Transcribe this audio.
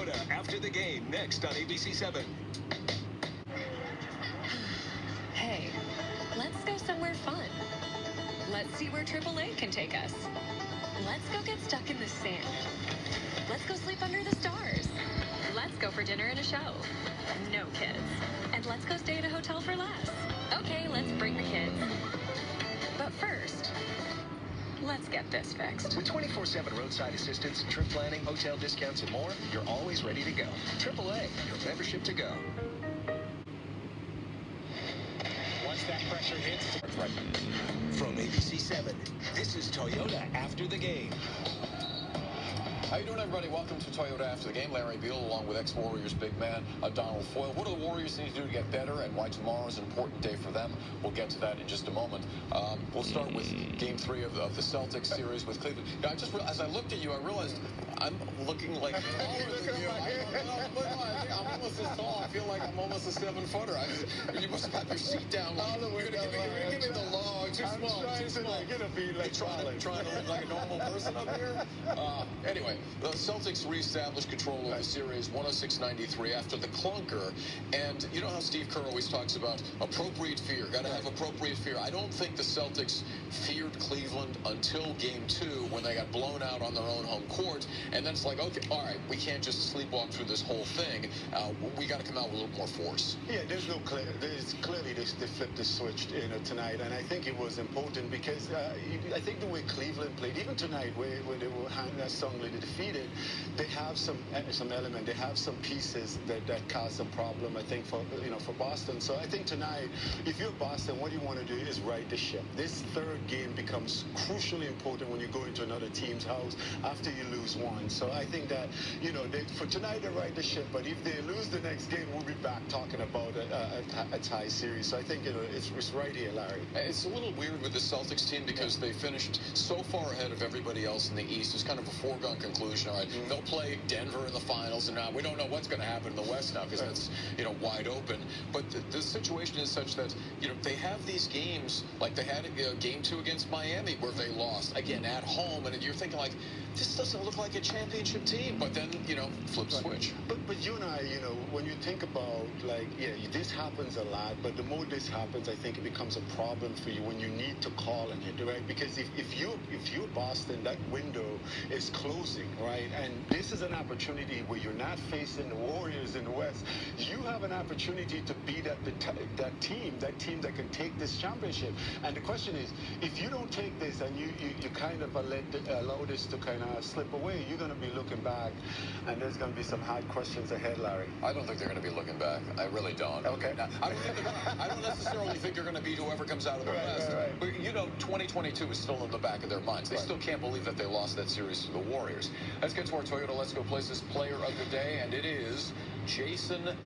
Toyota after the game, next on ABC 7. Hey, let's go somewhere fun. Let's see where AAA can take us. Let's go get stuck in the sand. Let's go sleep under the stars. Let's go for dinner and a show. No kids. And let's go stay at a hotel for less. Okay, let's bring the kids. But first, let's get this fixed. With 24/7 roadside assistance, trip planning, hotel discounts, and more, you're always ready to go. AAA, your membership to go. Once that pressure hits, From ABC 7, this is Toyota after the game. How you doing, everybody? Welcome to Toyota After the Game. Larry Beal, along with ex-Warriors big man Donald Foyle. What do the Warriors need to do to get better, and why tomorrow is an important day for them? We'll get to that in just a moment. We'll start with Game 3 of the Celtics series with Cleveland. Now, as I looked at you, I realized I'm looking like taller than you. I'm almost as tall. I feel like I'm almost a 7-footer. You must have your seat down. You're going to give me the long, too small. Trying to look like a normal person up here. Anyway, the Celtics reestablished control of the series 106-93 after the clunker. And you know how Steve Kerr always talks about appropriate fear. Got to have appropriate fear. I don't think the Celtics feared Cleveland until Game 2 when they got blown out on their own home court. And then it's like, okay, all right, we can't just sleepwalk through this whole thing. We got to come out with a little more force. Yeah, there's clearly they flipped the switch tonight, and I think it was important because I think the way Cleveland played, even tonight where they were strongly defeated, they have some element, they have some pieces that cause some problem. I think for Boston. So I think tonight, if you're Boston, what you want to do is right the ship. This third game becomes crucially important when you go into another team's house after you lose one. So I think that for tonight they right the ship, but if they lose the next game, we'll be back talking about a tie series. So I think it's right here, Larry. It's a little weird with the Celtics team because they finished so far ahead of everybody else in the East. It's kind of a foregone conclusion. All right, they'll play Denver in the finals, and now we don't know what's going to happen in the West now because that's wide open. But the situation is such that they have these games like they had Game 2 against Miami where they lost again at home, and you're thinking like, this doesn't look like a championship team. But then flip switch. But you and I, when you think about this happens a lot, but the more this happens, I think it becomes a problem for you when you need to call on it, right? Because if you're Boston, that window is closing, right? And this is an opportunity where you're not facing the Warriors in the West. You have an opportunity to beat that team that can take this championship. And the question is, if you don't take this and you kind of allow this to kind of slip away, you're going to be looking back, and there's going to be some hard questions ahead, Larry. I don't think they're going to be looking back. I really don't. Okay. Now, I don't necessarily think they're going to beat whoever comes out of the West. Right. But 2022 is still in the back of their minds. They still can't believe that they lost that series to the Warriors. Let's get to our Toyota Let's Go Places player of the day, and it is Jason